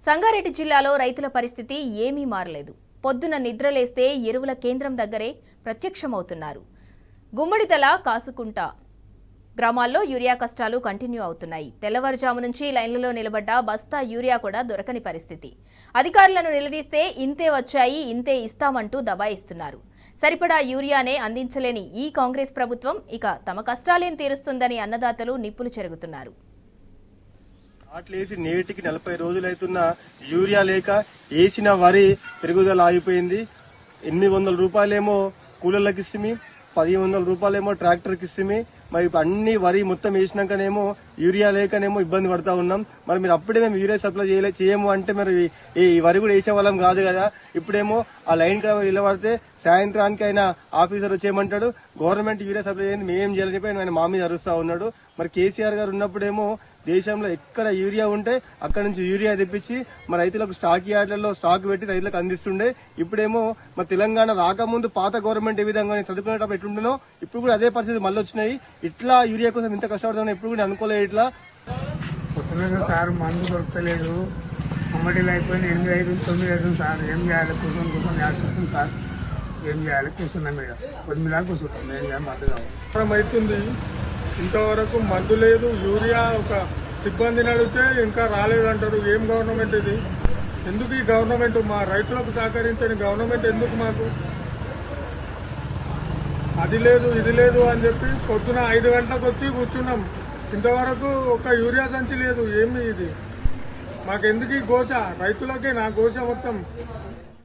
సంగారెడ్డి జిల్లాలో రైతుల పరిస్థితి ఏమీ మారలేదు. పొద్దున నిద్రలేస్తే ఎరువుల కేంద్రం దగ్గరే ప్రత్యక్షమవుతున్నారు. గుమ్మడితల కాసుకుంట గ్రామాల్లో యూరియా కష్టాలు కంటిన్యూ అవుతున్నాయి. తెల్లవారుజాము నుంచి లైన్లలో నిలబడ్డ బస్తా యూరియా కూడా దొరకని పరిస్థితి. అధికారులను నిలదీస్తే ఇంతే వచ్చాయి, ఇంతే ఇస్తామంటూ దబాయిస్తున్నారు. సరిపడా యూరియానే అందించలేని ఈ కాంగ్రెస్ ప్రభుత్వం ఇక తమ కష్టాలేం తీరుస్తుందని అన్నదాతలు నిప్పులు చెరుగుతున్నారు. నాట్లేసి నేటికి 40 రోజులైతున్న యూరియా లేక వేసిన వరి పెరుగుదల ఆగిపోయింది. 800 రూపాయలేమో కూలీలకు ఇస్తుంది, 1100 రూపాయలేమో ట్రాక్టర్కి ఇస్తుంది. మరి అన్ని వరి మొత్తం వేసినాకనేమో యూరియా లేకనేమో ఇబ్బంది పడతా ఉన్నాం. మరి మీరు అప్పుడే మేము యూరియా సప్లై చేయము అంటే మరి ఈ వరి కూడా వేసే వాళ్ళం కాదు కదా. ఇప్పుడేమో ఆ లైన్ నిలబడితే సాయంత్రానికి అయినా ఆఫీసర్ వచ్చేయమంటాడు. గవర్నమెంట్ యూరియా సప్లై చేయండి, మేమేం చేయాలని చెప్పి ఆయన మా మీద అరుస్తా ఉన్నాడు. మరి కేసీఆర్ గారు ఉన్నప్పుడేమో దేశంలో ఎక్కడ యూరియా ఉంటే అక్కడ నుంచి యూరియా తెప్పించి మన రైతులకు స్టాక్ యార్డ్లలో స్టాక్ పెట్టి రైతులకు అందిస్తుండే. ఇప్పుడేమో మన తెలంగాణ రాకముందు పాత గవర్నమెంట్ ఏ విధంగా చదువుకునేటప్పుడు ఎట్లుంటున్నానో ఇప్పుడు కూడా అదే పరిస్థితి మళ్ళీ వచ్చినాయి. ఇట్లా యూరియా కోసం ఇంత కష్టపడతామని ఎప్పుడు కూడా అనుకోలేదు. ఇట్లా కొత్తగా సార్ మందు దొరకలేదు, అమ్మడిలు అయిపోయింది. 8 5 9 అవుతుంది సార్. ఏం చేయాలి? కూర్చొని యాడ్ సార్. ఏం చేయాలి? కూర్చున్నాం మీద 9 దాకా కూర్చుంటాం. ఏం చేయాలి? మద్దతు కావాలి అవుతుంది. ఇంతవరకు మందు లేదు. యూరియా ఒక సిబ్బందిని అడిగితే ఇంకా రాలేదంటారు. ఏం గవర్నమెంట్ ఇది? ఎందుకు ఈ గవర్నమెంట్? మా రైతులకు సహకరించని గవర్నమెంట్ ఎందుకు మాకు? అది లేదు ఇది లేదు అని చెప్పి పొద్దున 5 గంటలకు వచ్చి కూర్చున్నాం. ఇంతవరకు ఒక యూరియా సంచి లేదు. ఏమి ఇది? మాకెందుకు ఈ ఘోష? రైతులకే నా ఘోష మొత్తం.